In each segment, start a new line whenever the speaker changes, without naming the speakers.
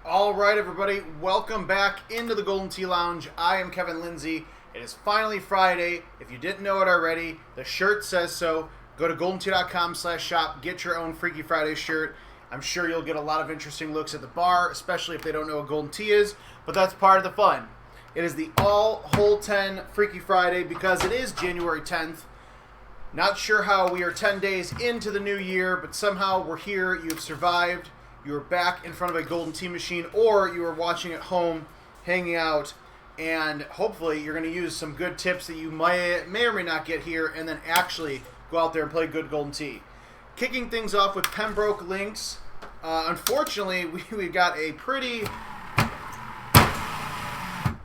All right, everybody, welcome back into the Golden Tee Lounge. I am Kevin Lindsay. It is finally Friday. If you didn't know it already, the shirt says so. Go to goldentee.com/shop, get your own Freaky Friday shirt. I'm sure you'll get a lot of interesting looks at the bar, especially if they don't know what Golden Tee is, but that's part of the fun. It is the all Hole-10 Freaky Friday because it is January 10th. Not sure how we are 10 days into the new year, but somehow we're here. You've survived. You're back in front of a Golden Tee machine, or you are watching at home, hanging out, and hopefully you're going to use some good tips that you may or may not get here, and then actually go out there and play good Golden Tee. Kicking things off with Pembroke Links. Unfortunately, we got a pretty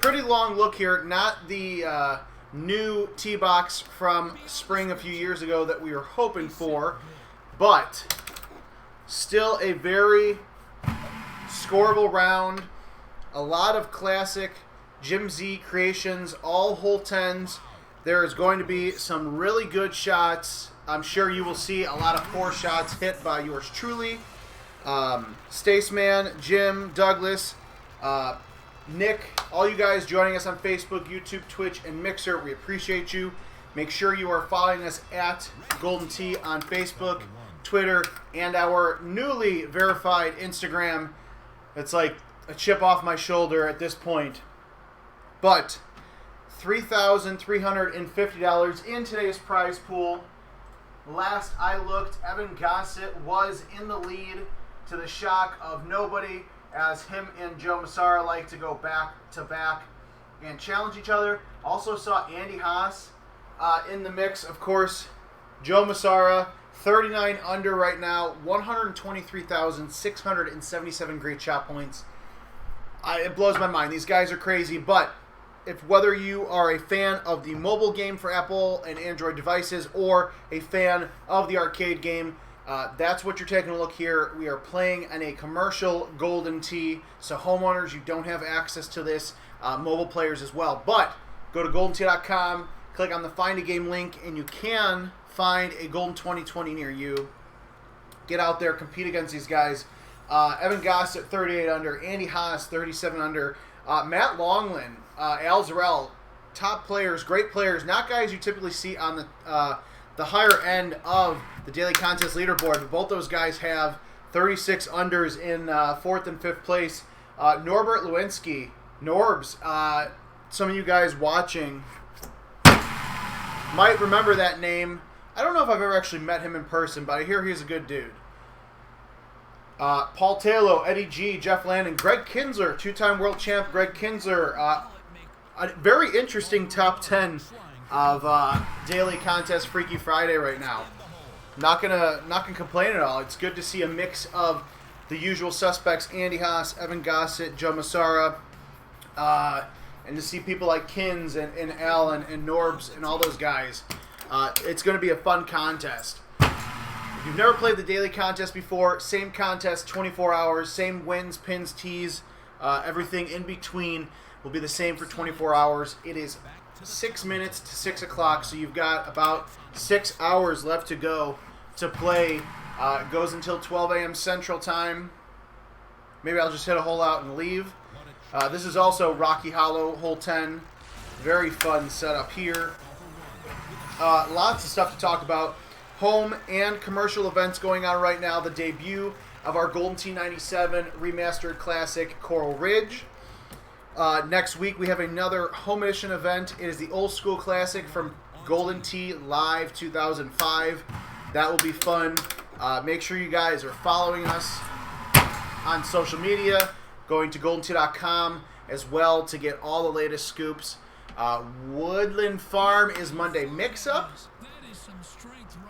long look here. Not the new tee box from spring a few years ago that we were hoping for, but still a very scoreable round. A lot of classic Jim Z creations, all Hole-10s. There is going to be some really good shots. I'm sure you will see a lot of poor shots hit by yours truly. Staceman, Jim, Douglas, Nick, all you guys joining us on Facebook, YouTube, Twitch, and Mixer. We appreciate you. Make sure you are following us at Golden Tee on Facebook, Twitter, and our newly verified Instagram. It's like a chip off my shoulder at this point. But $3,350 in today's prize pool. Last I looked, Evan Gossett was in the lead to the shock of nobody, as him and Joe Massara like to go back to back and challenge each other. Also saw Andy Haas in the mix, of course. Joe Massara, 39 under right now, 123,677 great shot points. It blows my mind. These guys are crazy, but whether you are a fan of the mobile game for Apple and Android devices or a fan of the arcade game, that's what you're taking a look here. We are playing in a commercial Golden Tee, so homeowners, you don't have access to this, mobile players as well. But go to goldentee.com, click on the Find a Game link, and you can find a Golden 2020 near you. Get out there, compete against these guys. Evan Gossett, 38 under. Andy Haas, 37 under. Matt Longland, Al Zarel, top players, great players. Not guys you typically see on the higher end of the daily contest leaderboard, but both those guys have 36 unders in 4th and 5th place. Norbert Lewinsky, Norbs, some of you guys watching might remember that name. I don't know if I've ever actually met him in person, but I hear he's a good dude. Paul Taylor, Eddie G, Jeff Landon, Greg Kinsler, two-time world champ Greg Kinsler. A very interesting top 10 of daily contest Freaky Friday right now. Not gonna complain at all. It's good to see a mix of the usual suspects: Andy Haas, Evan Gossett, Joe Massara, and to see people like Kins and Al and Norbs and all those guys. It's going to be a fun contest. If you've never played the daily contest before, same contest, 24 hours, same wins, pins, tees, everything in between will be the same for 24 hours. It is 6 minutes to 6 o'clock, so you've got about 6 hours left to go to play. It goes until 12 a.m. Central Time. Maybe I'll just hit a hole out and leave. This is also Rocky Hollow Hole-10. Very fun setup here. Lots of stuff to talk about. Home and commercial events going on right now. The debut of our Golden Tee 97 Remastered Classic Coral Ridge. Next week we have another home edition event. It is the Old School Classic from Golden Tee Live 2005. That will be fun. Make sure you guys are following us on social media, going to goldentee.com as well to get all the latest scoops. Woodland Farm is Monday Mix-Up.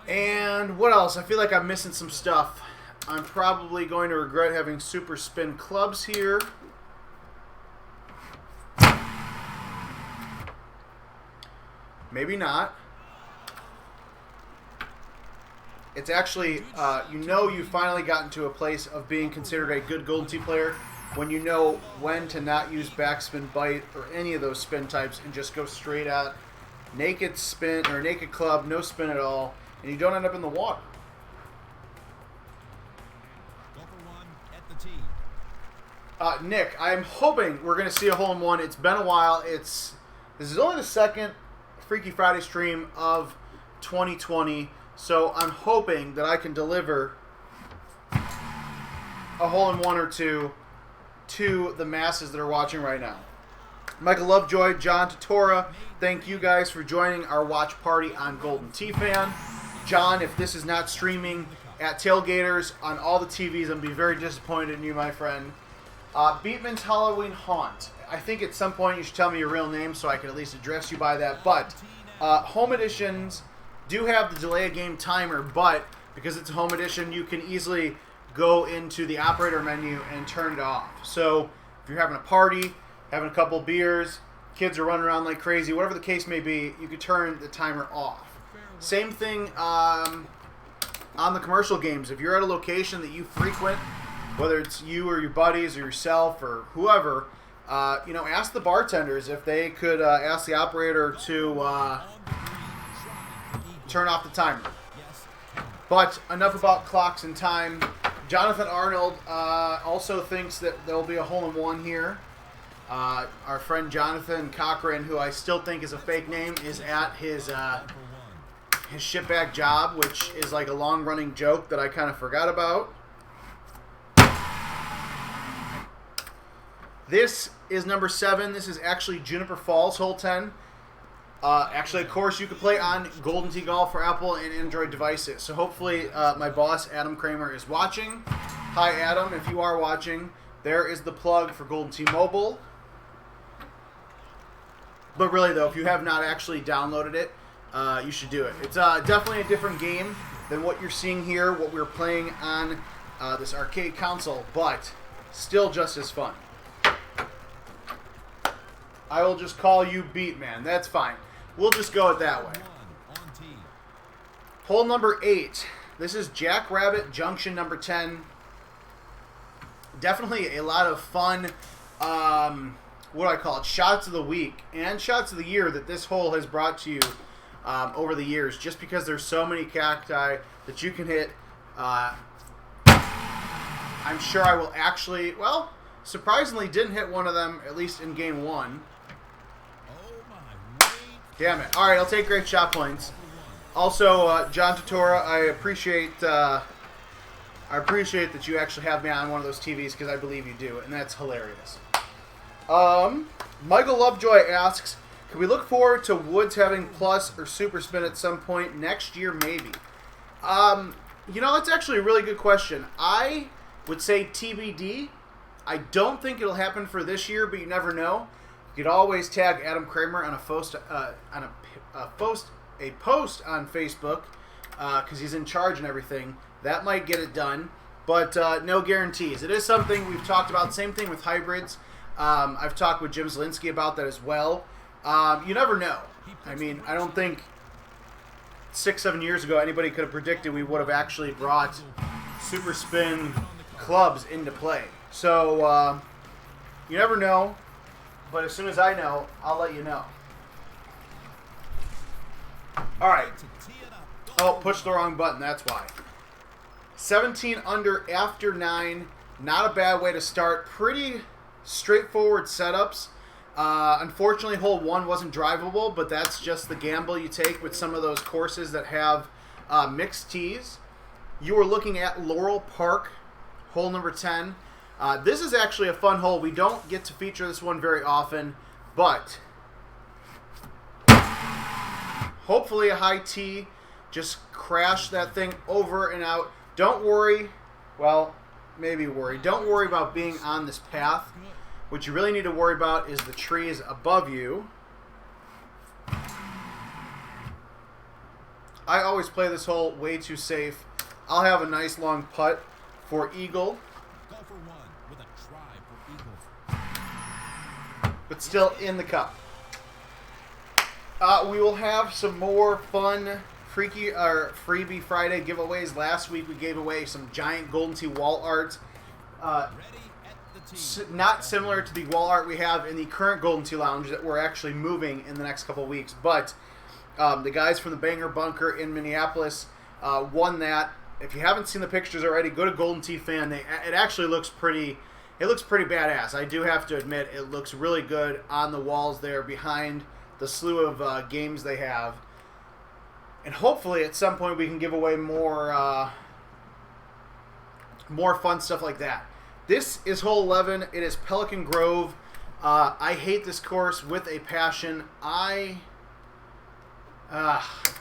And what else? I feel like I'm missing some stuff. I'm probably going to regret having Super Spin Clubs here. Maybe not. It's actually, you've finally gotten to a place of being considered a good Golden Tee player when you know when to not use backspin, bite, or any of those spin types and just go straight at naked spin or naked club, no spin at all, and you don't end up in the water. Nick, I'm hoping we're going to see a hole-in-one. It's been a while. This is only the second Freaky Friday stream of 2020, so I'm hoping that I can deliver a hole-in-one or two to the masses that are watching right now. Michael Lovejoy, John Totora, thank you guys for joining our watch party on Golden Tee Fan. John, if this is not streaming at Tailgaters on all the TVs, I'm going to be very disappointed in you, my friend. Beatman's Halloween Haunt. I think at some point you should tell me your real name so I can at least address you by that. But home editions do have the delay a game timer, but because it's a home edition, you can easily go into the operator menu and turn it off. So if you're having a party, having a couple beers, kids are running around like crazy, whatever the case may be, you can turn the timer off. Same thing on the commercial games. If you're at a location that you frequent, whether it's you or your buddies or yourself or whoever, ask the bartenders if they could ask the operator to turn off the timer. But enough about clocks and time. Jonathan Arnold also thinks that there will be a hole-in-one here. Our friend Jonathan Cochran, who I still think is a fake name, is at his shitbag job, which is like a long-running joke that I kind of forgot about. This is number 7. This is actually Juniper Falls Hole-10. Actually, of course, you can play on Golden Tee Golf for Apple and Android devices. So hopefully my boss, Adam Kramer, is watching. Hi, Adam. If you are watching, there is the plug for Golden Tee Mobile. But really, though, if you have not actually downloaded it, you should do it. It's definitely a different game than what you're seeing here, what we're playing on this arcade console, but still just as fun. I will just call you Beatman. That's fine. We'll just go it that way. Hole number 8. This is Jackrabbit Junction number 10. Definitely a lot of fun, what do I call it, shots of the week and shots of the year that this hole has brought to you over the years, just because there's so many cacti that you can hit. I'm sure I will actually, well, surprisingly didn't hit one of them, at least in game 1. Damn it. All right, I'll take great shot points. Also, John Totora, I appreciate that you actually have me on one of those TVs, because I believe you do, and that's hilarious. Michael Lovejoy asks, can we look forward to Woods having plus or super spin at some point next year, maybe? That's actually a really good question. I would say TBD. I don't think it'll happen for this year, but you never know. You could always tag Adam Kramer on a post on Facebook because he's in charge and everything. That might get it done, but no guarantees. It is something we've talked about. Same thing with hybrids. I've talked with Jim Zielinski about that as well. You never know. I mean, I don't think 6-7 years ago anybody could have predicted we would have actually brought super spin clubs into play. So you never know. But as soon as I know, I'll let you know. All right. Oh, pushed the wrong button. That's why. 17 under after 9. Not a bad way to start. Pretty straightforward setups. Unfortunately, hole 1 wasn't drivable, but that's just the gamble you take with some of those courses that have mixed tees. You were looking at Laurel Park, hole number 10. This is actually a fun hole. We don't get to feature this one very often, but hopefully a high tee. Just crash that thing over and out. Don't worry. Well, maybe worry. Don't worry about being on this path. What you really need to worry about is the trees above you. I always play this hole way too safe. I'll have a nice long putt for eagle. But still in the cup. We will have some more fun freebie Friday giveaways. Last week we gave away some giant Golden Tee wall art. Not similar to the wall art we have in the current Golden Tee Lounge that we're actually moving in the next couple of weeks. But the guys from the Banger Bunker in Minneapolis won that. If you haven't seen the pictures already, go to Golden Tee Fan. It actually looks pretty it looks pretty badass. I do have to admit, it looks really good on the walls there behind the slew of games they have. And hopefully at some point we can give away more fun stuff like that. This is hole 11. It is Pelican Grove. I hate this course with a passion.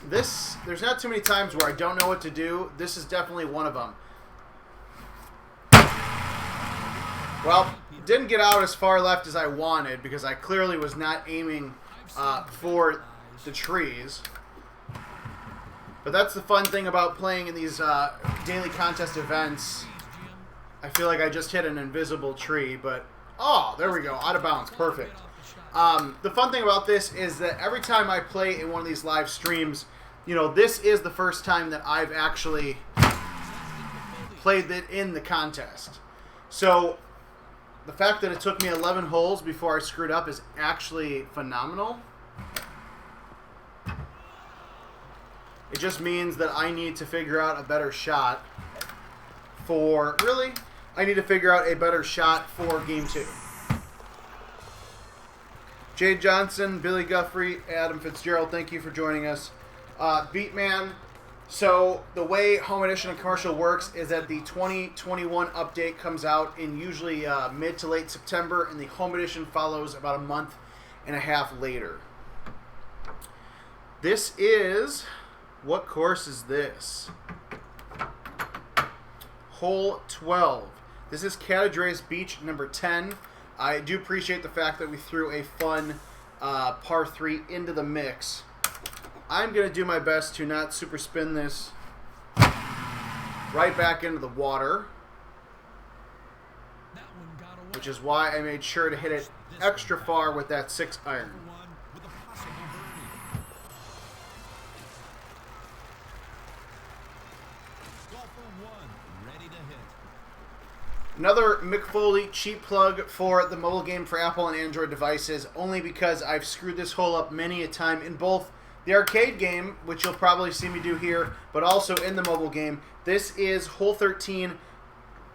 There's not too many times where I don't know what to do. This is definitely one of them. Well, didn't get out as far left as I wanted because I clearly was not aiming for the trees. But that's the fun thing about playing in these daily contest events. I feel like I just hit an invisible tree, but oh, there we go, out of bounds, perfect. The fun thing about this is that every time I play in one of these live streams, you know, this is the first time that I've actually played it in the contest. So the fact that it took me 11 holes before I screwed up is actually phenomenal. It just means that I need to figure out a better shot for... Really? I need to figure out a better shot for Game 2. Jade Johnson, Billy Guthrie, Adam Fitzgerald, thank you for joining us. Beatman, so the way Home Edition and Commercial works is that the 2021 update comes out in usually mid to late September, and the Home Edition follows about a month and a half later. This is... What course is this? Hole 12. This is Catadreas Beach, number 10. I do appreciate the fact that we threw a fun par 3 into the mix. I'm going to do my best to not super spin this right back into the water, which is why I made sure to hit it extra far with that 6-iron. Another Mick Foley cheap plug for the mobile game for Apple and Android devices, only because I've screwed this hole up many a time in both the arcade game, which you'll probably see me do here, but also in the mobile game. This is Hole 13,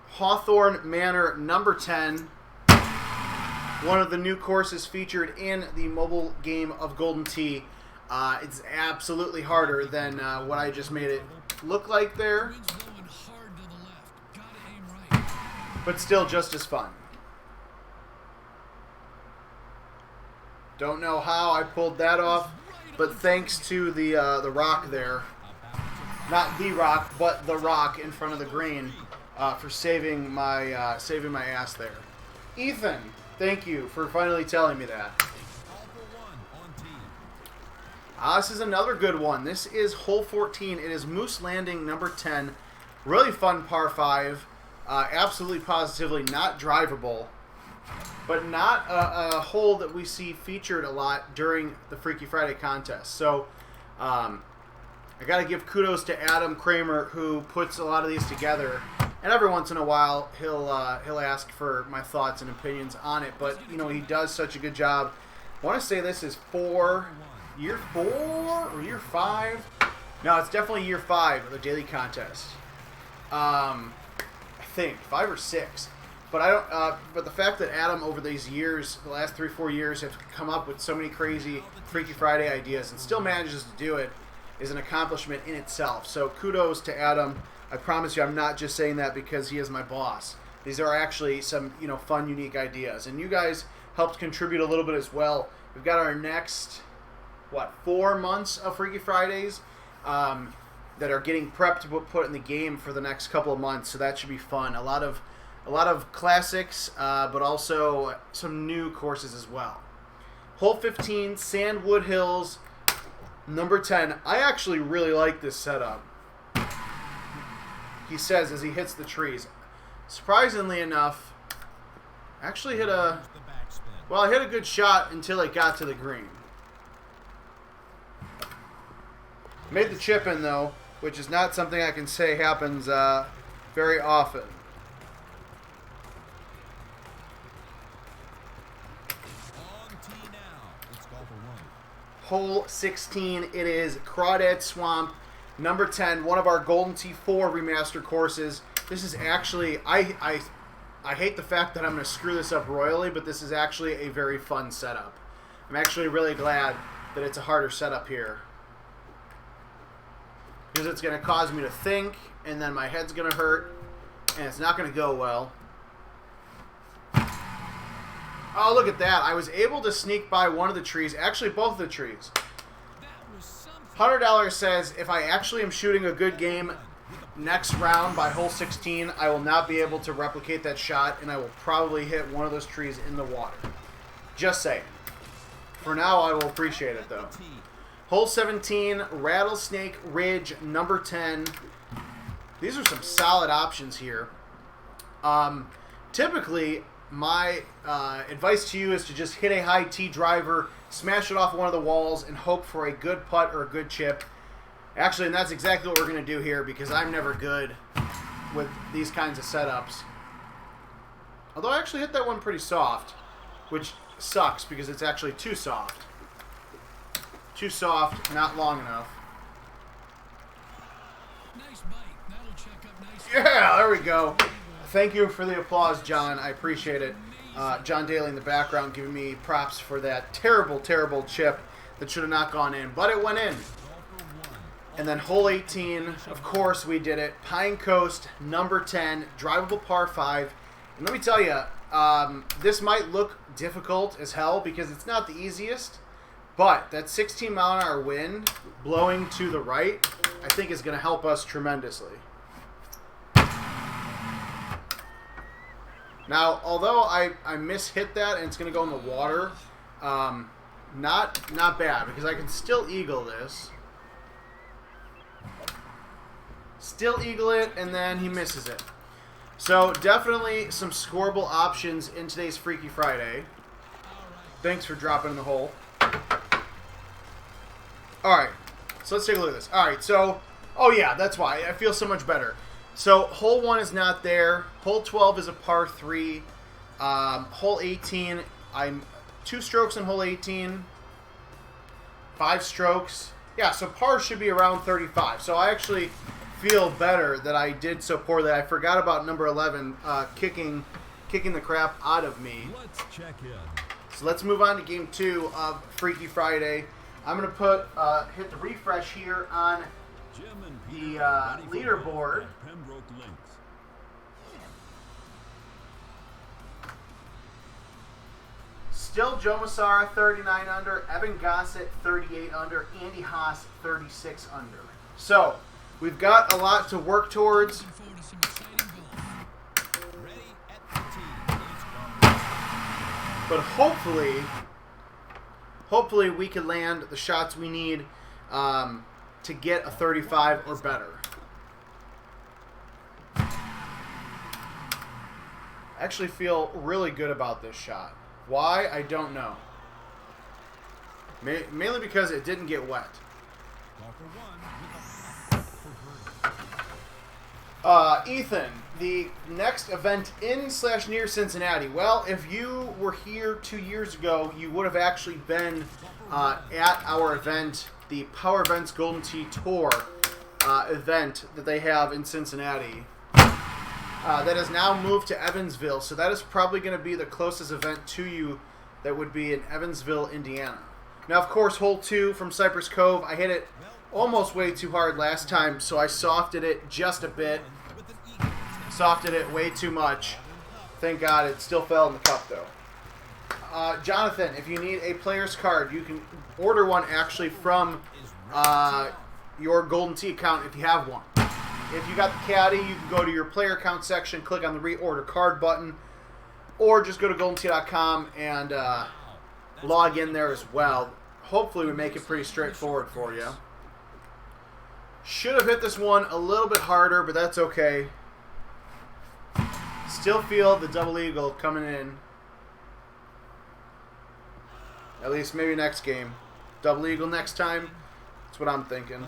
Hawthorne Manor, number 10. One of the new courses featured in the mobile game of Golden Tee. It's absolutely harder than what I just made it look like there, but still just as fun. Don't know how I pulled that off, but thanks to the rock there, not the rock, but the rock in front of the green, for saving my ass there. Ethan, thank you for finally telling me that. This is another good one. This is Hole 14. It is Moose Landing, number 10. Really fun par 5. Absolutely positively not drivable, but not a hole that we see featured a lot during the Freaky Friday contest. So I got to give kudos to Adam Kramer, who puts a lot of these together, and every once in a while he'll ask for my thoughts and opinions on it, but you know, he does such a good job. I want to say this is year 4 or year 5. No, it's definitely year 5 of the daily contest. I think 5 or 6, but I don't. But the fact that Adam, over these years, the last 3-4 years, have come up with so many crazy Freaky Friday ideas and still manages to do it is an accomplishment in itself. So kudos to Adam. I promise you, I'm not just saying that because he is my boss. These are actually some, you know, fun, unique ideas, and you guys helped contribute a little bit as well. We've got our next 4 months of Freaky Fridays that are getting prepped to put in the game for the next couple of months, so that should be fun. A lot of classics, but also some new courses as well. Hole 15, Sandwood Hills, number 10. I actually really like this setup, he says as he hits the trees. Surprisingly enough, I actually hit I hit a good shot until it got to the green. Made the chip in, though, which is not something I can say happens very often. Hole 16, it is Crawdad Swamp, number 10, one of our Golden Tee 4 remastered courses. This is actually, I I hate the fact that I'm going to screw this up royally, but this is actually a very fun setup. I'm actually really glad that it's a harder setup here. Because it's going to cause me to think, and then my head's going to hurt, and it's not going to go well. Oh, look at that. I was able to sneak by one of the trees. Actually, both of the trees. $100 says, if I actually am shooting a good game next round by hole 16, I will not be able to replicate that shot, and I will probably hit one of those trees in the water. Just saying. For now, I will appreciate it, though. Hole 17, Rattlesnake Ridge, number 10. These are some solid options here. Typically, my advice to you is to just hit a high tee driver, smash it off one of the walls, and hope for a good putt or a good chip. Actually, and that's exactly what we're going to do here, because I'm never good with these kinds of setups. Although I actually hit that one pretty soft, which sucks because it's actually too soft. Too soft, not long enough.
Nice bite. That'll check up nicely.
Yeah, there we go. Thank you for the applause, John. I appreciate it. John Daly in the background giving me props for that terrible, terrible chip that should have not gone in, but it went in. And then hole 18, of course we did it. Pine Coast, number 10, drivable par 5. And let me tell you, this might look difficult as hell because it's not the easiest, but that 16-mile-an-hour wind blowing to the right, I think is going to help us tremendously. Now, although I mishit that and it's going to go in the water, not bad because I can still eagle this. Still eagle it, and then he misses it. So, definitely some scoreable options in today's Freaky Friday. Thanks for dropping in the hole. Alright, so let's take a look at this. Alright, so, oh yeah, that's why. I feel so much better. So, hole 1 is not there. Hole 12 is a par 3. Hole 18, I'm 2 strokes in hole 18. 5 strokes. Yeah, so par should be around 35. So, I actually feel better that I did so poorly. I forgot about number 11 kicking the crap out of me.
Let's check in.
So let's move on to game 2 of Freaky Friday. I'm going to hit the refresh here on the leaderboard. Still Joe Massara 39 under, Evan Gossett 38 under, Andy Haas 36 under. So we've got a lot to work towards. But hopefully we can land the shots we need to get a 35 or better. I actually feel really good about this shot. Why? I don't know. Mainly because it didn't get wet. Ethan, the next event in/near Cincinnati. Well, if you were here 2 years ago, you would have actually been at our event, the Power Events Golden Tee Tour event that they have in Cincinnati. That has now moved to Evansville, so that is probably going to be the closest event to you that would be in Evansville, Indiana. Now, of course, hole 2 from Cypress Cove, I hit it almost way too hard last time, so I softed it just a bit. Softed it way too much. Thank God it still fell in the cup, though. Jonathan, if you need a player's card, you can order one actually from your Golden Tee account if you have one. If you got the caddy, you can go to your player account section, click on the reorder card button, or just go to goldentee.com and log in there as well. Hopefully we make it pretty straightforward for you. Should have hit this one a little bit harder, but that's okay. Still feel the double eagle coming in. At least maybe next game. Double eagle next time. That's what I'm thinking.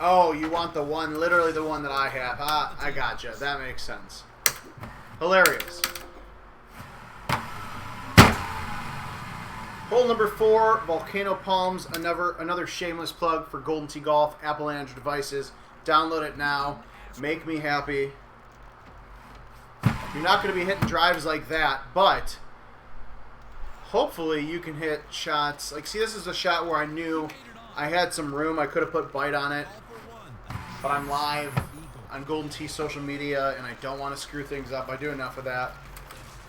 Oh, you want the one, literally the one that I have. Ah, I gotcha. That makes sense. Hilarious. Hole number 4, Volcano Palms. Another shameless plug for Golden Tee Golf, Apple and Android devices. Download it now. Make me happy. You're not going to be hitting drives like that, but hopefully you can hit shots. Like, see, this is a shot where I knew I had some room. I could have put bite on it, but I'm live on Golden Tee social media, and I don't want to screw things up. I do enough of that.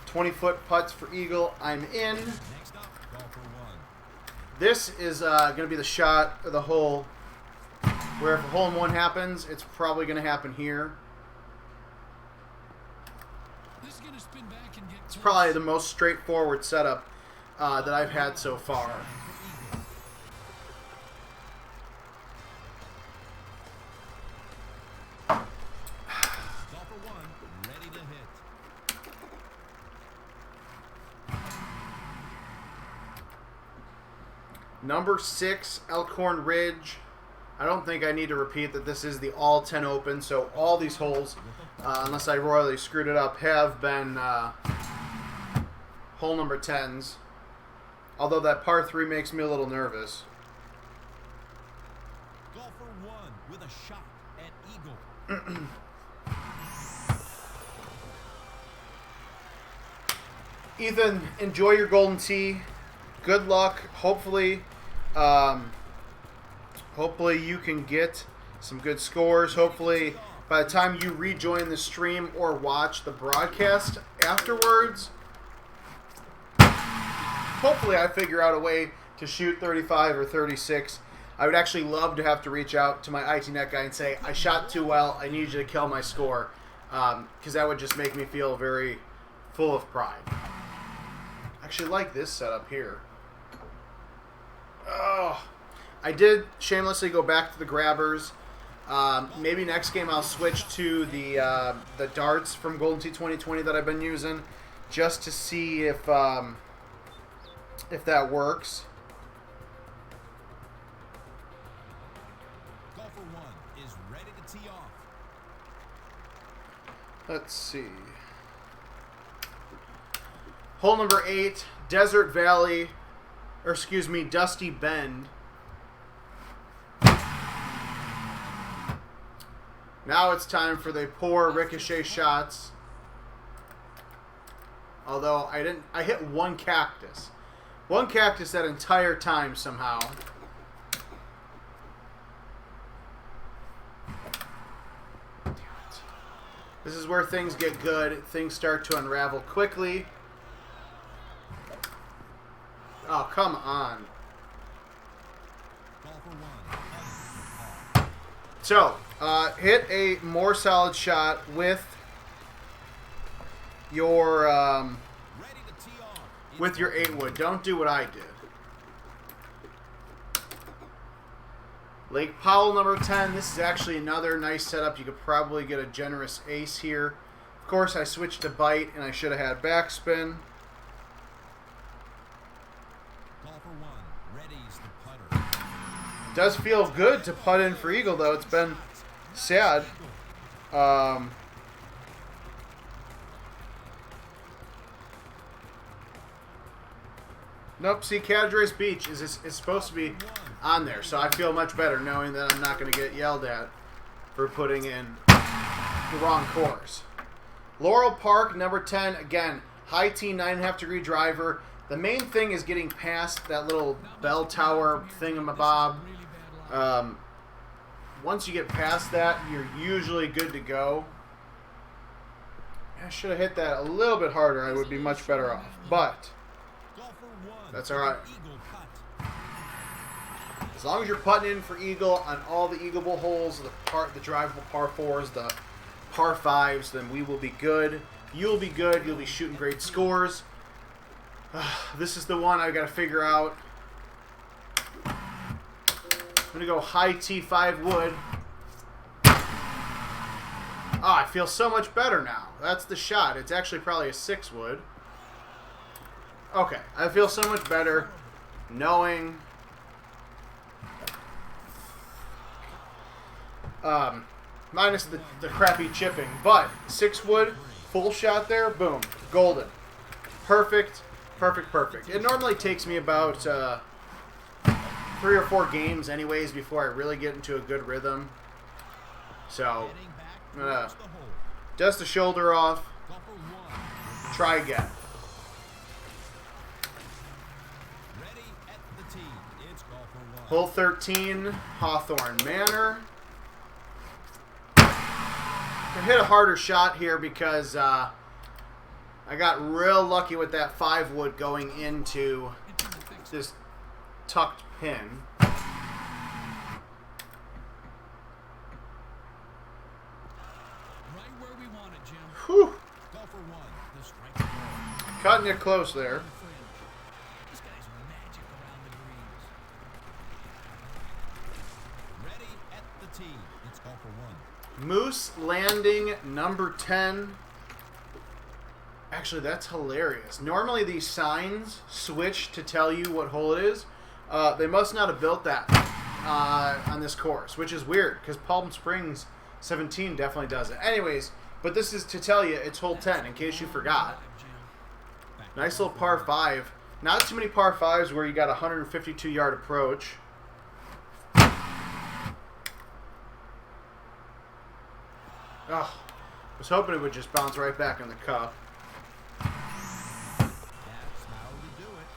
20-foot putts for eagle. I'm in. This is going to be the shot or the hole where if a hole-in-one happens, it's probably going to happen here. It's probably the most straightforward setup that I've had so far. Number 6, Elkhorn Ridge. I don't think I need to repeat that this is the all 10 open, so all these holes, unless I royally screwed it up, have been hole number 10s. Although that par 3 makes me a little nervous.
Golfer 1 with a shot at eagle.
Ethan, enjoy your Golden Tee. Good luck. Hopefully you can get some good scores. Hopefully by the time you rejoin the stream or watch the broadcast afterwards, hopefully I figure out a way to shoot 35 or 36. I would actually love to have to reach out to my IT Net guy and say, I shot too well, I need you to kill my score, because that would just make me feel very full of pride. I actually like this setup here. Oh, I did shamelessly go back to the grabbers. Maybe next game I'll switch to the darts from Golden Tee 2020 that I've been using, just to see if that works.
Golfer 1 is ready to tee off.
Let's see. Hole number 8, Desert Valley, or excuse me, Dusty Bend. Now it's time for the poor ricochet shots. Although I hit one cactus. One cactus that entire time somehow. This is where things get good. Things start to unravel quickly. Oh, come on. So, hit a more solid shot with your 8-wood. Don't do what I did. Lake Powell number 10. This is actually another nice setup. You could probably get a generous ace here. Of course, I switched to bite, and I should have had backspin. Does feel good to putt in for eagle, though. It's been sad. Nope, see, Cadres Beach is supposed to be on there, so I feel much better knowing that I'm not going to get yelled at for putting in the wrong course. Laurel Park, number 10, again, high tee, 9.5 degree driver. The main thing is getting past that little bell tower thingamabob. Once you get past that, you're usually good to go. I should have hit that a little bit harder. I would be much better off. But that's all right. As long as you're putting in for eagle on all the eagleable holes, the drivable par 4s, the par 5s, then we will be good. You'll be good. You'll be shooting great scores. This is the one I've got to figure out. I'm going to go high T5 wood. I feel so much better now. That's the shot. It's actually probably a 6 wood. Okay, I feel so much better knowing minus the crappy chipping, but 6 wood, full shot there, boom, golden. Perfect. Perfect. It normally takes me about 3 or 4 games anyways before I really get into a good rhythm. So, I'm going to dust the shoulder off, try again. Hole 13, Hawthorne Manor. I hit a harder shot here because I got real lucky with that 5 wood going into this tucked pin.
Right where we want it, Jim.
Whew.
Go for one. The strike ball.
Cutting it close there.
This guy's magic around the greens. Ready at the tee. It's go for one.
Moose Landing number 10. Actually, that's hilarious. Normally these signs switch to tell you what hole it is. They must not have built that on this course, which is weird because Palm Springs 17 definitely does it. Anyways, but this is to tell you it's hole 10 in case you forgot. Nice little par 5. Not too many par 5s where you got a 152-yard approach. Oh, I was hoping it would just bounce right back in the cup.
That's how we do it.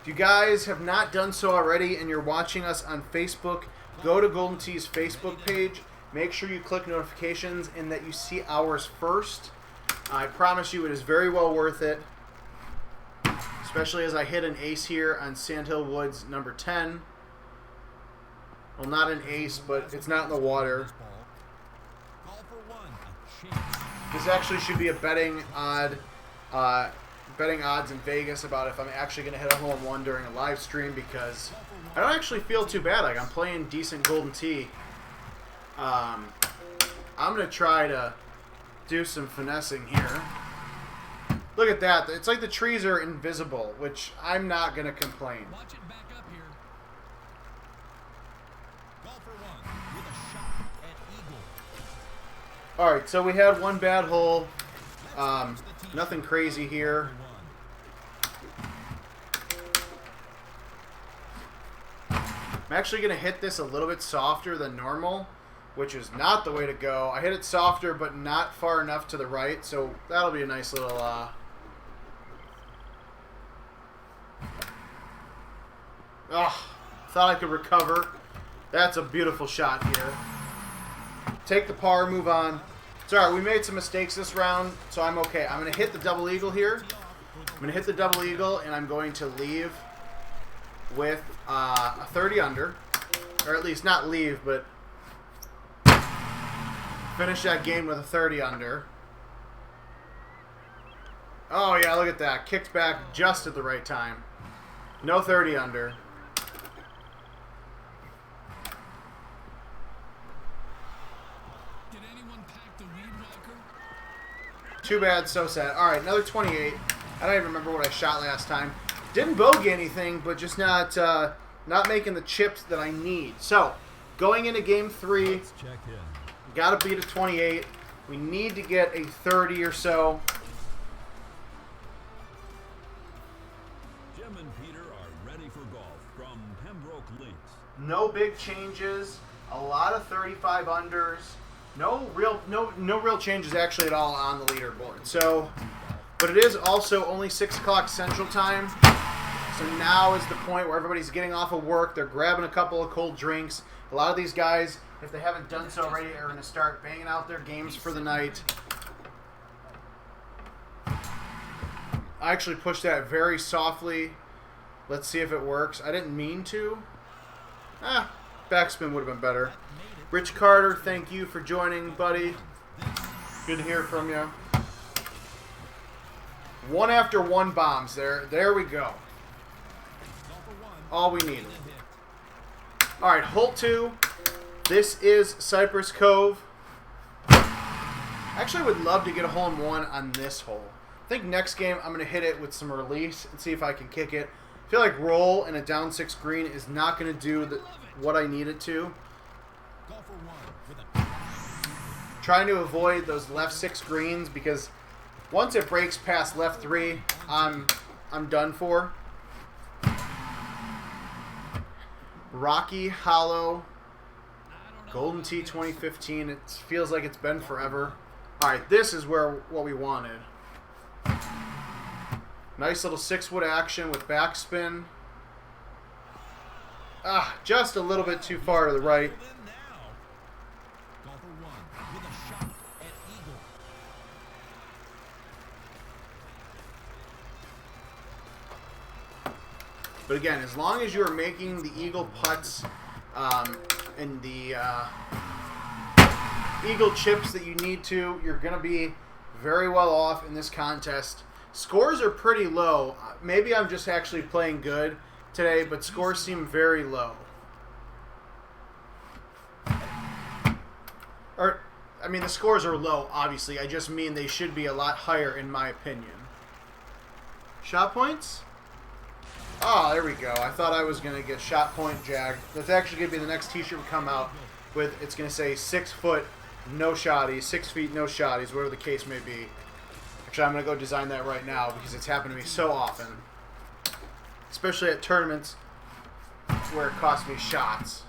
If you guys have not done so already and you're watching us on Facebook, go to Golden Tee's Facebook page. Make sure you click notifications and that you see ours first. I promise you it is very well worth it. Especially as I hit an ace here on Sandhill Woods number 10. Well, not an ace, but it's not in the water.
Call for one. A chance.
This actually should be a betting odds in Vegas about if I'm actually going to hit a hole-in-one during a live stream because I don't actually feel too bad. Like I'm playing decent Golden Tee. I'm going to try to do some finessing here. Look at that. It's like the trees are invisible, which I'm not going to complain.
Watch it back up here. Call for one with a shot at eagle.
All right, so we had one bad hole. Nothing crazy here. I'm actually going to hit this a little bit softer than normal, which is not the way to go. I hit it softer, but not far enough to the right, so that'll be a nice little... thought I could recover. That's a beautiful shot here. Take the par, move on. Sorry, we made some mistakes this round, so I'm okay. I'm going to hit the double eagle here. I'm going to hit the double eagle, and I'm going to leave with a 30 under. Or at least not leave, but finish that game with a 30 under. Oh, yeah, look at that. Kicked back just at the right time. No 30 under.
Did anyone pack the weed whacker?
Too bad, so sad. All right, another 28. I don't even remember what I shot last time. Didn't bogey anything, but just not making the chips that I need. So, going into game 3,
Let's check in.
got to beat a 28. We need to get a 30 or so.
Jim and Peter are ready for golf from Pembroke Links.
No big changes. A lot of 35 unders. No real changes actually at all on the leaderboard. So, but it is also only 6 o'clock Central Time. So now is the point where everybody's getting off of work. They're grabbing a couple of cold drinks. A lot of these guys, if they haven't done so already, are going to start banging out their games for the night. I actually pushed that very softly. Let's see if it works. I didn't mean to. Backspin would have been better. Rich Carter, thank you for joining, buddy. Good to hear from you. 1 after 1 bombs. There we go. All we need. All right, hole 2. This is Cypress Cove. Actually, I would love to get a hole-in-one on this hole. I think next game I'm going to hit it with some release and see if I can kick it. I feel like roll in a down 6 green is not going to do what I need it to.
Call for one with a
Trying to avoid those left 6 greens because once it breaks past left 3, I'm done for. Rocky Hollow Golden Tee 2015. It feels like it's been forever. All right, this is what we wanted. Nice little 6-wood action with backspin. Just a little bit too far to the right.
Golfer 1 with a shot at eagle.
But again, as long as you are making the eagle putts and the eagle chips that you need to, you're going to be very well off in this contest. Scores are pretty low. Maybe I'm just actually playing good today, but scores seem very low. Or, I mean, the scores are low, obviously. I just mean they should be a lot higher, in my opinion. Shot points? Oh, there we go. I thought I was going to get shot point jag. That's actually going to be the next t-shirt we come out with. It's going to say 6 foot, no shotties, 6 feet, no shotties, whatever the case may be. Actually, I'm going to go design that right now because it's happened to me so often. Especially at tournaments where it costs me shots.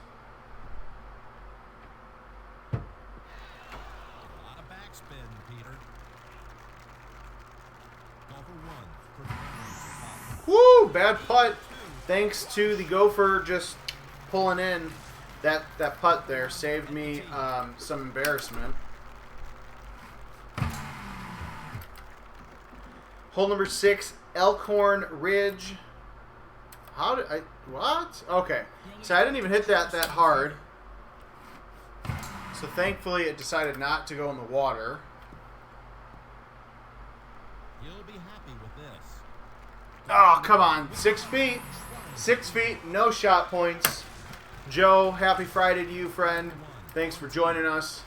A lot of backspin, Peter. Golfer 1 for
Woo! Bad putt. Thanks to the gopher just pulling in that putt there. Saved me some embarrassment. Hole number 6, Elkhorn Ridge. How did I... What? Okay. So I didn't even hit that hard. So thankfully it decided not to go in the water.
You'll be happy with this.
Oh, come on. 6 feet. 6 feet. No shot points. Joe, happy Friday to you, friend. Thanks for joining us.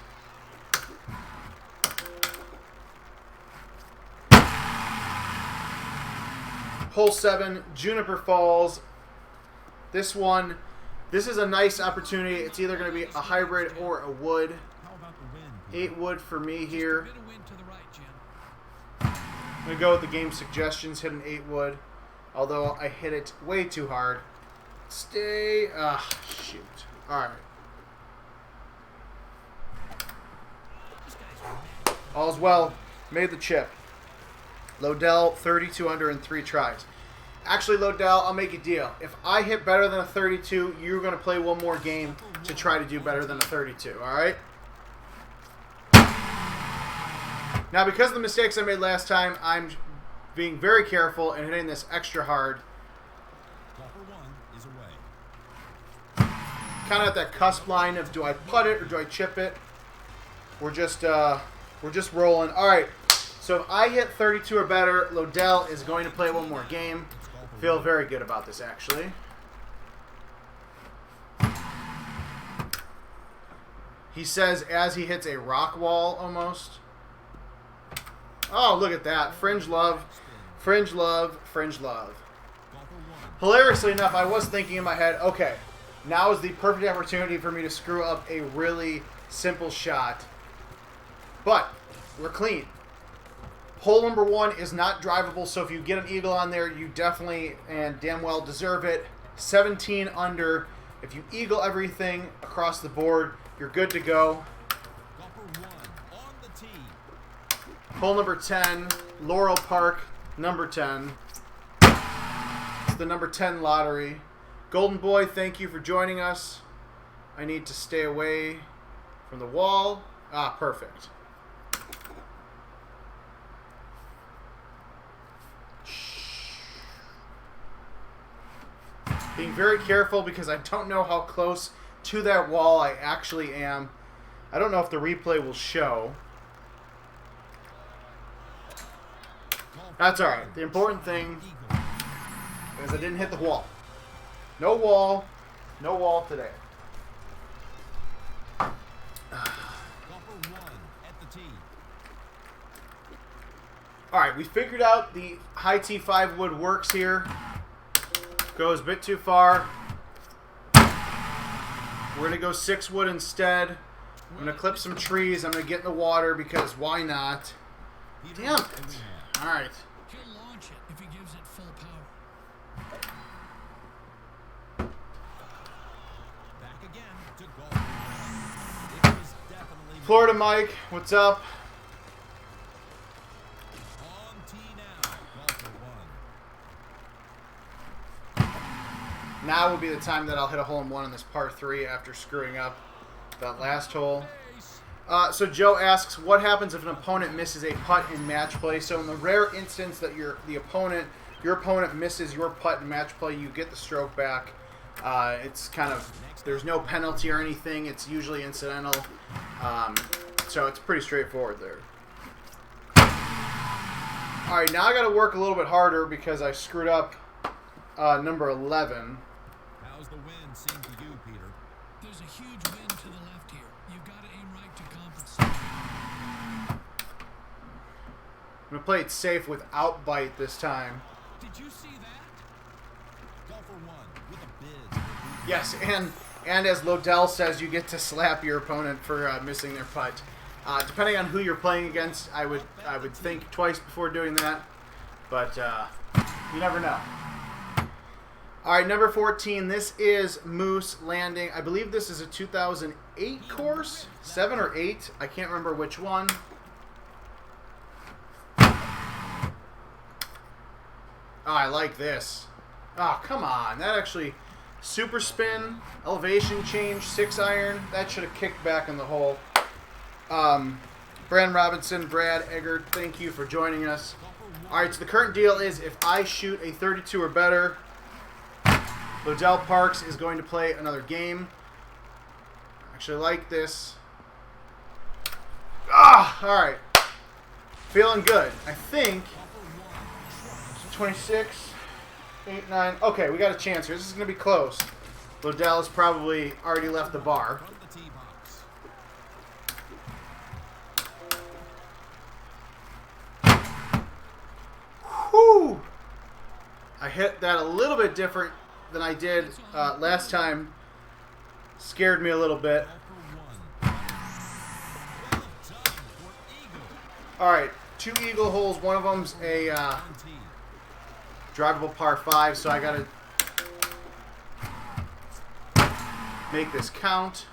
Hole 7, Juniper Falls. This is a nice opportunity. It's either going to be a hybrid or a wood.
How about the wind?
8 wood for me here.
Bit of wind to the right, Jim.
I'm going to go with the game suggestions, hit an 8 wood. Although I hit it way too hard. Stay. Shoot. Alright. All's well. Made the chip. Lodell, 32 under in 3 tries. Actually, Lodell, I'll make a deal. If I hit better than a 32, you're going to play one more game to try to do better than a 32, alright? Now, because of the mistakes I made last time, I'm being very careful and hitting this extra hard.
Golfer 1 is away.
Kind of at that cusp line of do I putt it or do I chip it? We're just rolling. Alright. So if I hit 32 or better, Lodell is going to play one more game. Feel very good about this, actually. He says as he hits a rock wall, almost. Oh, look at that. Fringe love. Fringe love. Fringe love. Hilariously enough, I was thinking in my head, okay, now is the perfect opportunity for me to screw up a really simple shot. But we're clean. Hole number 1 is not drivable, so if you get an eagle on there, you definitely and damn well deserve it. 17 under. If you eagle everything across the board, you're good to go.
Golfer 1 on the tee.
Hole number 10, Laurel Park, number 10. It's the number 10 lottery. Golden Boy, thank you for joining us. I need to stay away from the wall. Perfect. Being very careful because I don't know how close to that wall I actually am. I don't know if the replay will show. That's alright. The important thing is I didn't hit the wall. No wall. No wall today.
Golfer 1 at the tee.
Alright, we figured out the high T5 wood works here. Goes a bit too far. We're going to go 6 wood instead. I'm going to clip some trees. I'm going to get in the water because why not? Damn it. All right.
He'll launch it if he gives it full power.
Back again to golf. It was definitely
Florida Mike, what's up?
on tee now. Golf for one.
Now will be the time that I'll hit a hole-in-one in this par 3 after screwing up that last hole. So Joe asks, what happens if an opponent misses a putt in match play? So in the rare instance that your opponent misses your putt in match play, you get the stroke back. It's kind of, there's no penalty or anything. It's usually incidental. So it's pretty straightforward there. All right, now I got to work a little bit harder because I screwed up number 11.
How's the wind seem to you, Peter?
There's a huge wind to the left here. You've got to aim right to compensate.
I'm going to play it safe without bite this time.
Did you see that? Golf for one with a bid.
Yes, and as Lodell says, you get to slap your opponent for missing their putt. Depending on who you're playing against, I would think twice before doing that, but you never know. All right, number 14. This is Moose Landing. I believe this is a 2008 course, 7 or 8. I can't remember which one. Oh, I like this. Oh, come on. That actually, super spin, elevation change, 6-iron. That should have kicked back in the hole. Brandon Robinson, Brad Eggert, thank you for joining us. All right, so the current deal is if I shoot a 32 or better, Lodell Parks is going to play another game. Actually, I like this. Ah, all right. Feeling good. I think 26, 8, 9. Okay, we got a chance here. This is going to be close. Lodell has probably already left the bar.
From the tee box.
Whew. I hit that a little bit different than I did last time. Scared me a little bit.
Golf for one. Well done for eagle.
All right, 2 eagle holes. One of them's a
On tee.
drivable par 5, so I got to make this count.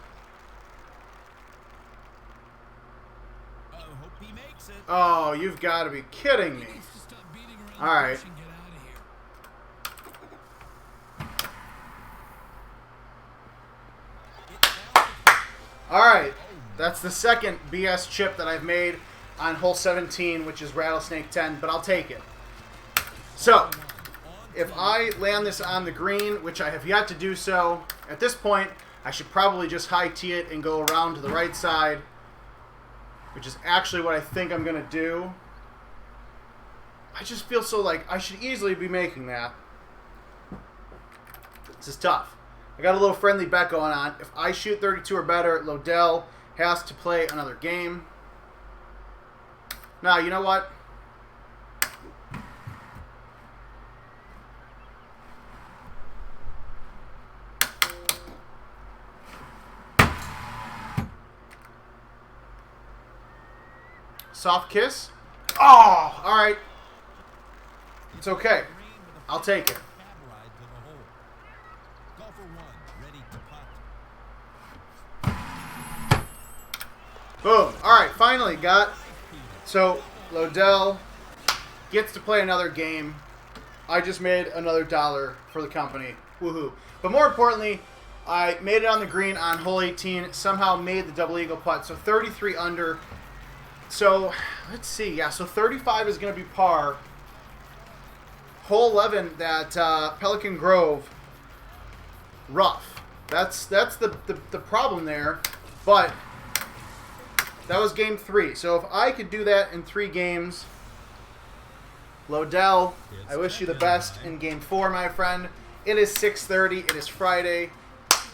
Hope he makes it.
Oh, you've got to be kidding me.
He needs to stop beating around
All
the
right.
bush and get out of here.
All right, that's the second BS chip that I've made on hole 17, which is Rattlesnake 10, but I'll take it. So, if I land this on the green, which I have yet to do so, at this point, I should probably just high tee it and go around to the right side, which is actually what I think I'm going to do. I just feel so like I should easily be making that. This is tough. I got a little friendly bet going on. If I shoot 32 or better, Lodell has to play another game. Now, you know what? Soft kiss. Oh, all right. It's okay. I'll take it.
Cab ride to the hole. Golf for one. Ready to putt.
Boom. All right, finally got. So Lodell gets to play another game. I just made another $1 for the company. Woohoo. But more importantly, I made it on the green on hole 18. Somehow made the double eagle putt. So 33 under. So let's see. Yeah, so 35 is going to be par. Hole 11, that Pelican Grove, rough. That's the problem there. But that was game 3. So if I could do that in 3 games, Lodell, I wish you the best in game 4, my friend. It is 6:30. It is Friday.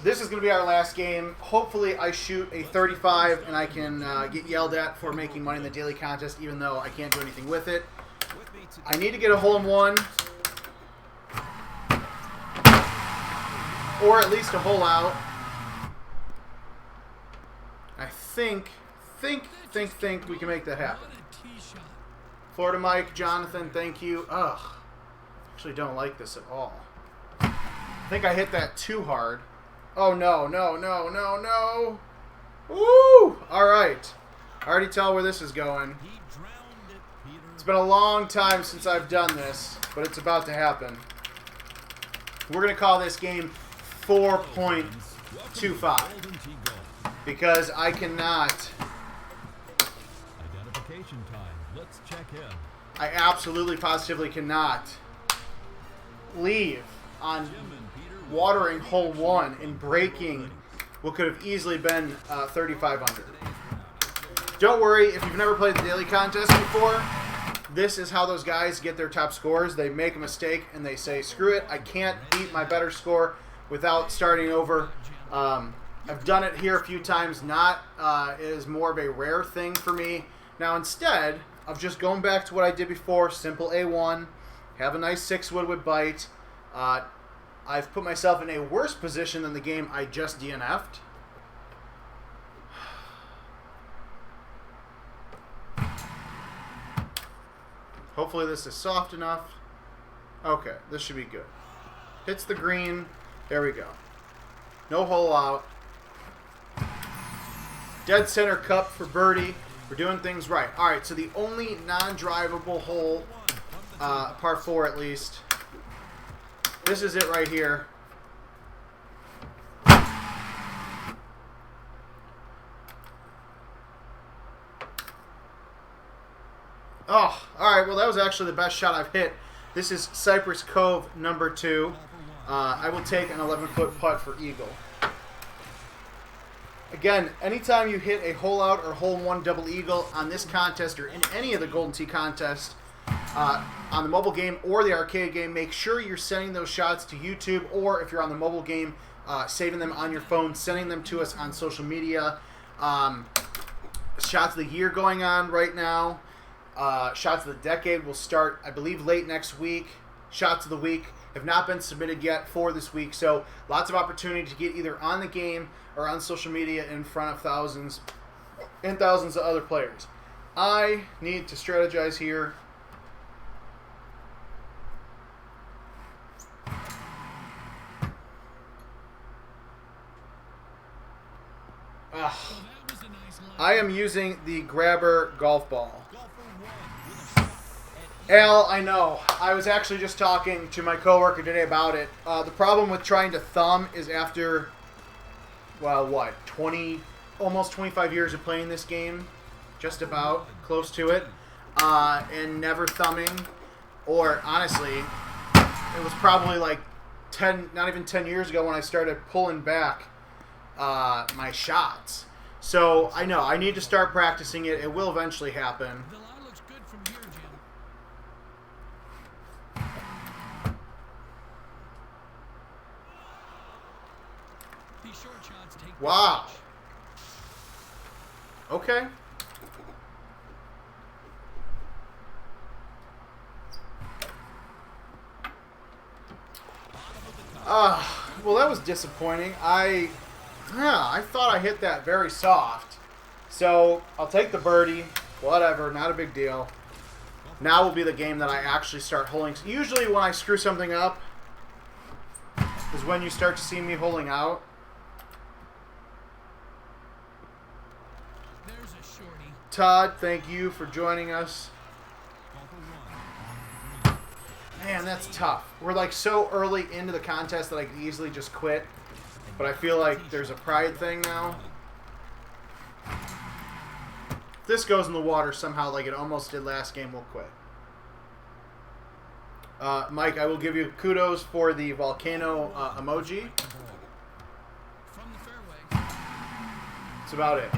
This is going to be our last game. Hopefully I shoot a 35 and I can get yelled at for making money in the daily contest, even though I can't do anything with it.
With me to
I need to get a hole-in-one. Or at least a hole out. I think we can make that happen.
What a tee shot.
Florida Mike, Jonathan, thank you. Ugh. Actually don't like this at all. I think I hit that too hard. Oh, no, no, no, no, no. Woo! All right. I already tell where this is going.
He drowned it, Peter.
It's been a long time since I've done this, but it's about to happen. We're going to call this game 4.25
Golden tee goal.
because I cannot,
Identification time. Let's check in.
I absolutely positively cannot leave on
Jim and Peter with
watering hole 1 and breaking what could have easily been 35 under. Don't worry, if you've never played the daily contest before, this is how those guys get their top scores. They make a mistake and they say, screw it, I can't beat my better score without starting over. I've done it here a few times. It is more of a rare thing for me. Now instead of just going back to what I did before, simple A1, have a nice 6-wood with bite, I've put myself in a worse position than the game I just DNF'd. Hopefully this is soft enough. Okay, this should be good. Hits the green. There we go. No hole out. Dead center cup for birdie. We're doing things right. All right, so the only non-drivable hole, par 4 at least. This is it right here. Oh, all right. Well, that was actually the best shot I've hit. This is Cypress Cove number 2. I will take an 11-foot putt for eagle. Again, anytime you hit a hole out or hole 1 double eagle on this contest or in any of the Golden Tee contests on the mobile game or the arcade game, make sure you're sending those shots to YouTube, or if you're on the mobile game, saving them on your phone, sending them to us on social media. Shots of the year going on right now. Shots of the decade will start, I believe, late next week. Shots of the week have not been submitted yet for this week, so lots of opportunity to get either on the game or on social media in front of thousands and thousands of other players. I need to strategize here.
That was a nice line.
I am using the grabber golf ball.
Golfer one with a shot at eagle.
Al, I know. I was actually just talking to my coworker today about it. The problem with trying to thumb is after, well, what, 20, almost 25 years of playing this game, just about, close to it, and never thumbing, or honestly, it was probably like 10, not even 10 years ago when I started pulling back my shots. So I know I need to start practicing it. It will eventually happen.
The lie looks good from here, Jim. These short shots take.
Wow. Okay. Well, that was disappointing. I thought I hit that very soft. So I'll take the birdie. Whatever, not a big deal. Now will be the game that I actually start holing. Usually when I screw something up is when you start to see me holing out.
There's a shorty.
Todd, thank you for joining us.
Golfer one.
Man, that's tough. We're like so early into the contest that I could easily just quit. But I feel like there's a pride thing now. If this goes in the water somehow like it almost did last game, we'll quit. Mike, I will give you kudos for the volcano emoji.
From the fairway.
That's about it.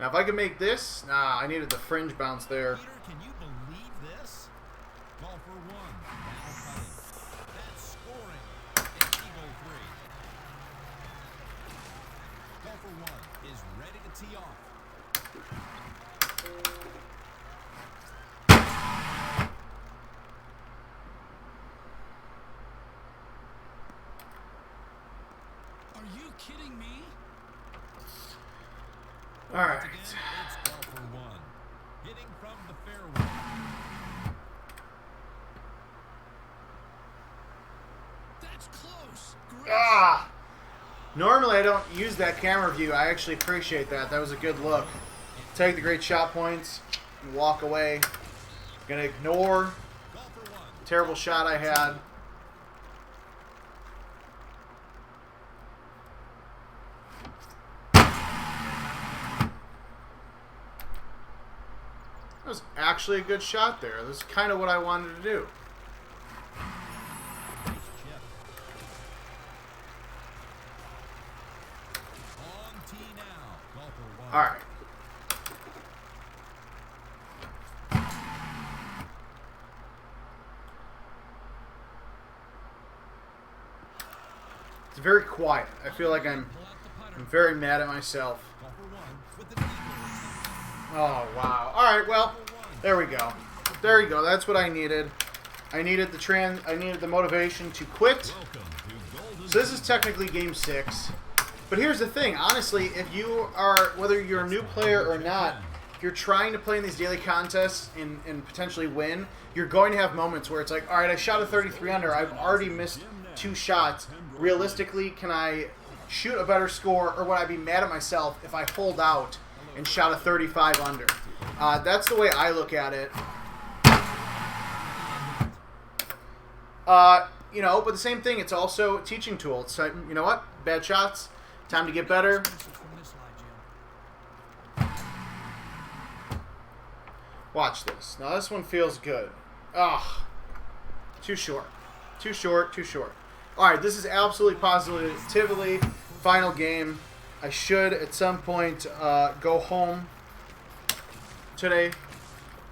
Now, if I can make this... Nah, I needed the fringe bounce there.
Peter, can you believe this?
Golfer one. Now putting.
That's scoring. It's eagle 3.
Golfer one is ready to tee off.
Are you kidding me?
All right.
It's golfer one. Hitting from the fairway. That's close. Great.
Ah! Normally I don't use that camera view. I actually appreciate that. That was a good look. Take the great shot points and walk away. Gonna ignore
Golfer one.
the terrible shot I had. That was actually a good shot there. This is kind of what I wanted to do.
Nice chip. On tee now. Golfer one.
All right. It's very quiet. I feel like I'm
Pull out the putter.
very mad at myself.
Golfer one with an eagle.
Oh, wow. All right, well, there we go. There you go. That's what I needed. I needed the motivation to quit.
Welcome to Golden.
So this is technically game 6. But here's the thing. Honestly, if you are, whether you're a new player or not, if you're trying to play in these daily contests and potentially win, you're going to have moments where it's like, all right, I shot a 33 under. I've already missed 2 shots. Realistically, can I shoot a better score, or would I be mad at myself if I hold out and shot a 35 under? That's the way I look at it. You know, but the same thing, it's also a teaching tool. It's like, you know what? Bad shots. Time to get better. Watch this. Now this one feels good. Ah, too short. Too short, too short. Alright, this is absolutely positively final game. I should at some point go home today.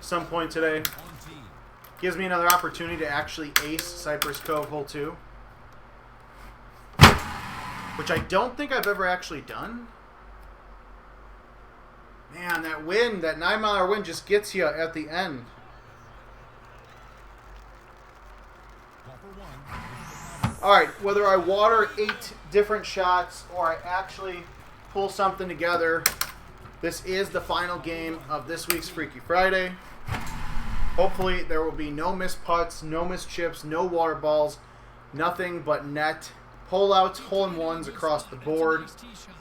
Some point today.
On tee.
Gives me another opportunity to actually ace Cypress Cove Hole 2. Which I don't think I've ever actually done. Man, that wind, that 9-mile-an-hour wind just gets you at the end.
Golfer one.
Alright, whether I water 8 different shots or I actually pull something together, this is the final game of this week's Freaky Friday. Hopefully there will be no missed putts, no missed chips, no water balls, nothing but net. Pull-outs, hole-in-ones across the board.
Nice tee shot.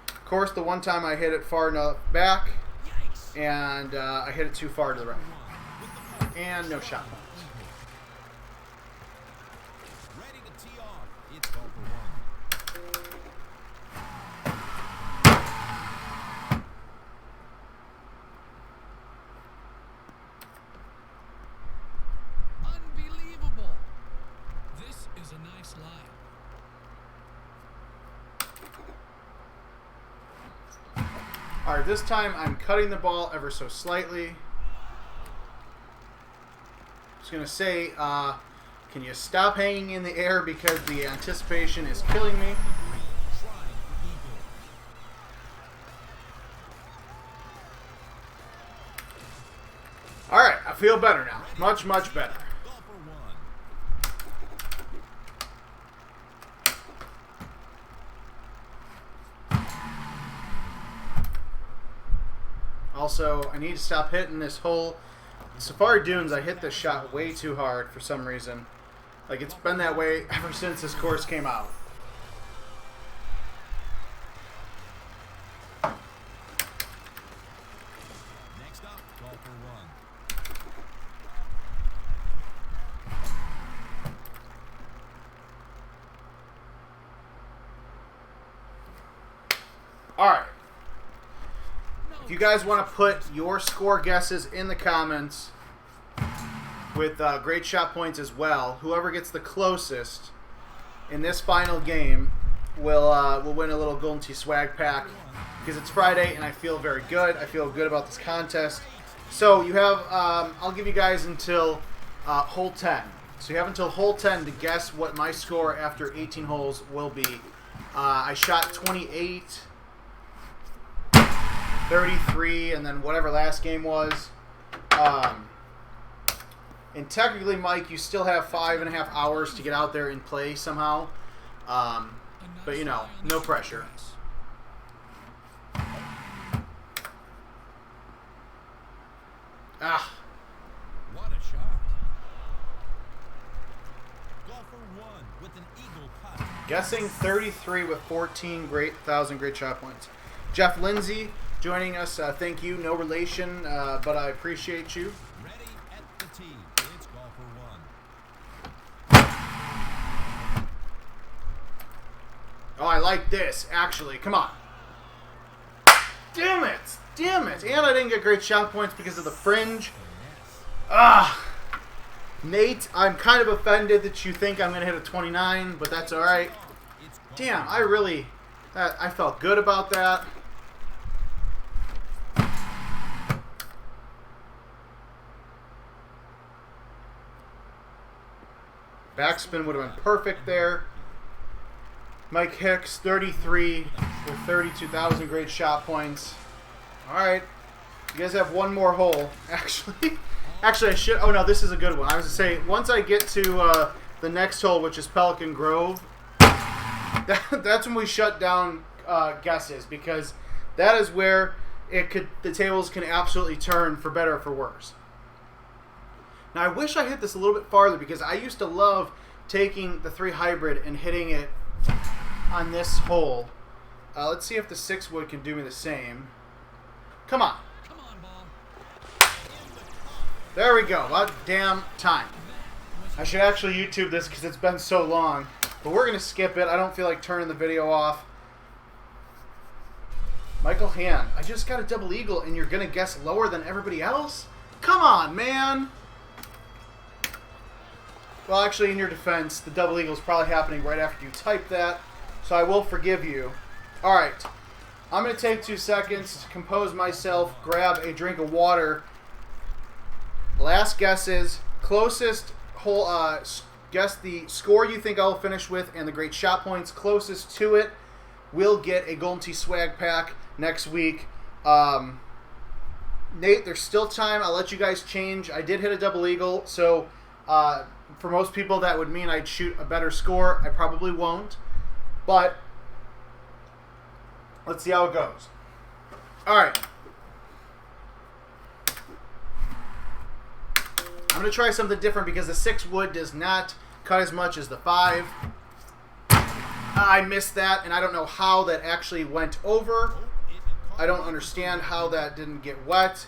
Of course, the one time I hit it far enough back,
Yikes.
and I hit it too far to the right.
With the putter.
And no shot points.
Ready to tee off. It's golfer one. Unbelievable. This is a nice line.
Alright, this time I'm cutting the ball ever so slightly. Just going to say, can you stop hanging in the air because the anticipation is killing me?
Trying for eagle.
Alright, I feel better now. Much, much better.
Golfer one.
Also, I need to stop hitting this hole. Safari Dunes, I hit this shot way too hard for some reason. Like, it's been that way ever since this course came out.
Next up, golfer one.
Alright. If you guys want to put your score guesses in the comments with great shot points as well, whoever gets the closest in this final game will win a little Golden Tee swag pack because it's Friday and I feel very good. I feel good about this contest. So you have, I'll give you guys until hole 10. So you have until hole 10 to guess what my score after 18 holes will be. I shot 28, 33, and then whatever last game was. And technically, Mike, you still have 5.5 hours to get out there and play somehow. But, you know, no pressure. Ah.
What a shot. Golfer 1 with an eagle putt.
Guessing 33 with 14,000 great shot points. Jeff Lindsay joining us. Thank you. No relation, but I appreciate you.
Ready at the tee. It's golfer 1.
Oh, I like this, actually. Come on. Damn it. Damn it. And I didn't get great shot points because of the fringe. Ah. Nate, I'm kind of offended that you think I'm going to hit a 29, but that's all right. Damn, I felt good about that. Backspin would have been perfect there. Mike Hicks, 33 with 32,000 great shot points. All right. You guys have one more hole. Actually, I should. Oh, no, this is a good one. I was going to say, once I get to the next hole, which is Pelican Grove, that's when we shut down guesses, because that is where the tables can absolutely turn for better or for worse. Now, I wish I hit this a little bit farther, because I used to love taking the 3 hybrid and hitting it on this hole. Let's see if the 6 wood can do me the same. Come on.
Come on, ball.
There we go. About damn time. I should actually YouTube this because it's been so long. But we're going to skip it. I don't feel like turning the video off. Michael Hand. I just got a double eagle and you're going to guess lower than everybody else? Come on, man. Well, actually, in your defense, the double eagle is probably happening right after you type that. So I will forgive you. All right. I'm going to take 2 seconds to compose myself, grab a drink of water. Last guesses, closest hole, guess the score you think I'll finish with and the great shot points closest to it will get a Golden Tee swag pack next week. Nate, there's still time. I'll let you guys change. I did hit a double eagle, so for most people that would mean I'd shoot a better score. I probably won't, but let's see how it goes. All right. I'm going to try something different because the 6 wood does not cut as much as the 5. I missed that, and I don't know how that actually went over. I don't understand how that didn't get wet.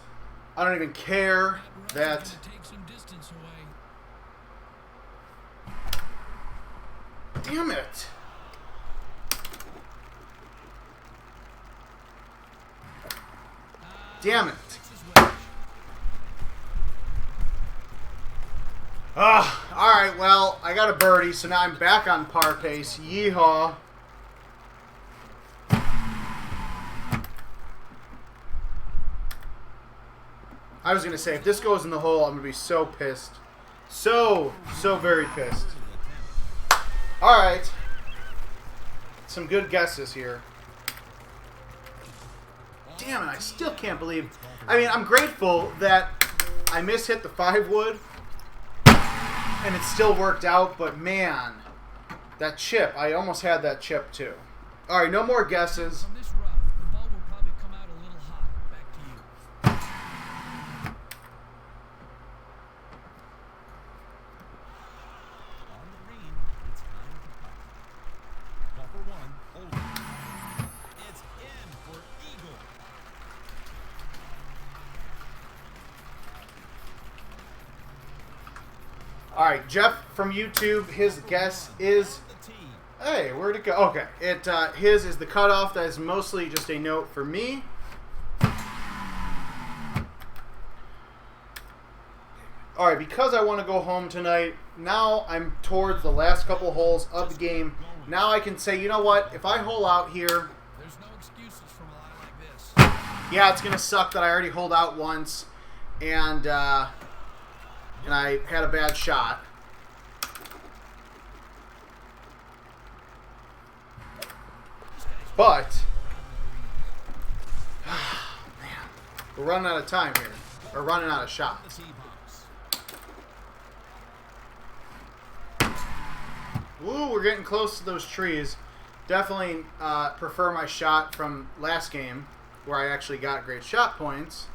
I don't even care that...
Take some distance away.
Damn it. Damn it. Alright, well, I got a birdie, so now I'm back on par pace. Yeehaw. I was going to say, if this goes in the hole, I'm going to be so pissed. So very pissed. Alright. Some good guesses here. Damn it, I still can't believe... I mean, I'm grateful that I mishit the 5 wood, and it still worked out, but man, that chip, I almost had that chip too. All right, no more guesses.
From this rough, the ball will probably come out a little hot. Back to you.
On the green, it's time to putt. Golfer 1, hold it. It's in for eagle.
All right, Jeff from YouTube, his guess is...
The tee.
Hey, where'd it go? Okay, his is the cutoff. That is mostly just a note for me. All right, because I want to go home tonight, now I'm towards the last couple holes of the game. Now I can say, you know what? If I hole out here,
There's no excuses from a lie like this.
yeah, it's going to suck that I already holed out once, and I had a bad shot. But, man, we're running out of time here. We're running out of
The
shots.
tee box.
Ooh, we're getting close to those trees. Definitely prefer my shot from last game, where I actually got great shot points.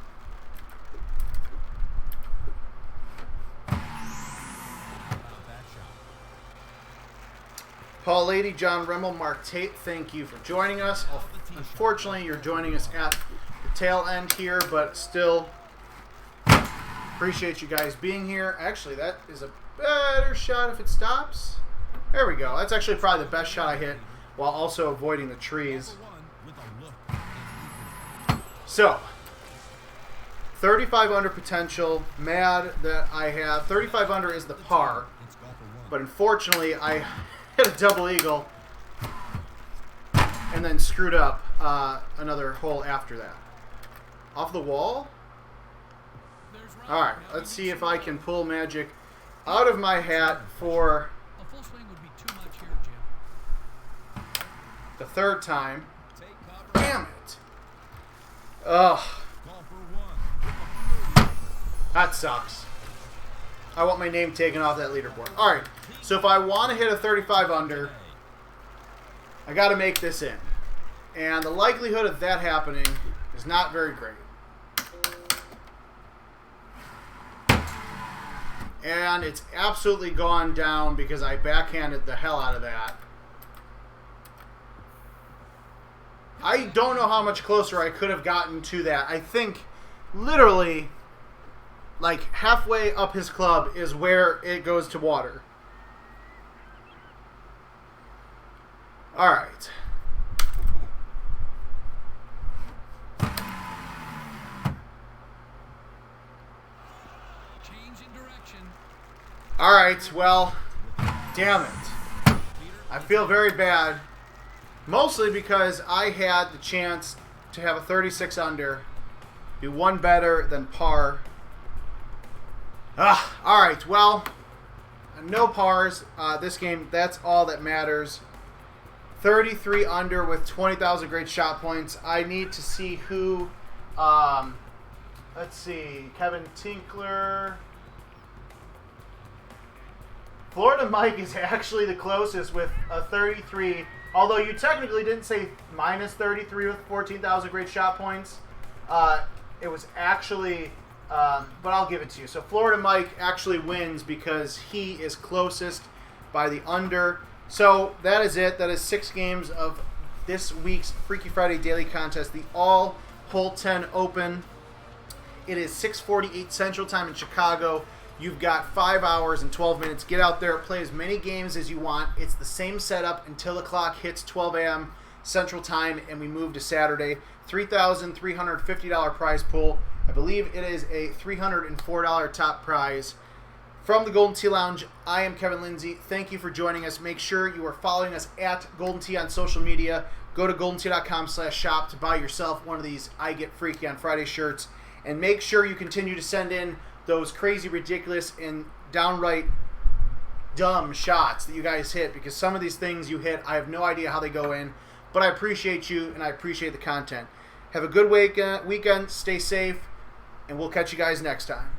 Paul Lady, John Rimmel, Mark Tate, thank you for joining us. Unfortunately, you're joining us at the tail end here, but still appreciate you guys being here. Actually, that is a better shot if it stops. There we go. That's actually probably the best shot I hit while also avoiding the trees. So, 35 under potential. Mad that I have. 35 under is the par, but unfortunately, I hit a double eagle and then screwed up another hole after that. Off the wall? Alright, let's see if I can pull magic out of my hat for
A full swing would be too much here, Jim.
the third time. Damn it. Ugh. That sucks. I want my name taken off that leaderboard. Alright, so if I want to hit a 35 under, I got to make this in. And the likelihood of that happening is not very great. And it's absolutely gone down because I backhanded the hell out of that. I don't know how much closer I could have gotten to that. I think literally like halfway up his club is where it goes to water. All right.
Change in direction.
All right, well, damn it. I feel very bad. Mostly because I had the chance to have a 36 under, be one better than par. All right, well, no pars this game. That's all that matters. 33 under with 20,000 great shot points. I need to see who. Let's see, Kevin Tinkler. Florida Mike is actually the closest with a 33. Although you technically didn't say minus 33 with 14,000 great shot points. It was actually, but I'll give it to you. So Florida Mike actually wins because he is closest by the under. So that is it. That is 6 games of this week's Freaky Friday Daily Contest, the all Hole-10 Open. It is 6:48 Central Time in Chicago. You've got 5 hours and 12 minutes. Get out there, play as many games as you want. It's the same setup until the clock hits 12 a.m. Central Time, and we move to Saturday. $3,350 prize pool. I believe it is a $304 top prize. From the Golden Tee Lounge, I am Kevin Lindsay. Thank you for joining us. Make sure you are following us at Golden Tee on social media. Go to goldentee.com/shop to buy yourself one of these I Get Freaky on Friday shirts. And make sure you continue to send in those crazy, ridiculous, and downright dumb shots that you guys hit, because some of these things you hit, I have no idea how they go in, but I appreciate you and I appreciate the content. Have a good weekend, stay safe, and we'll catch you guys next time.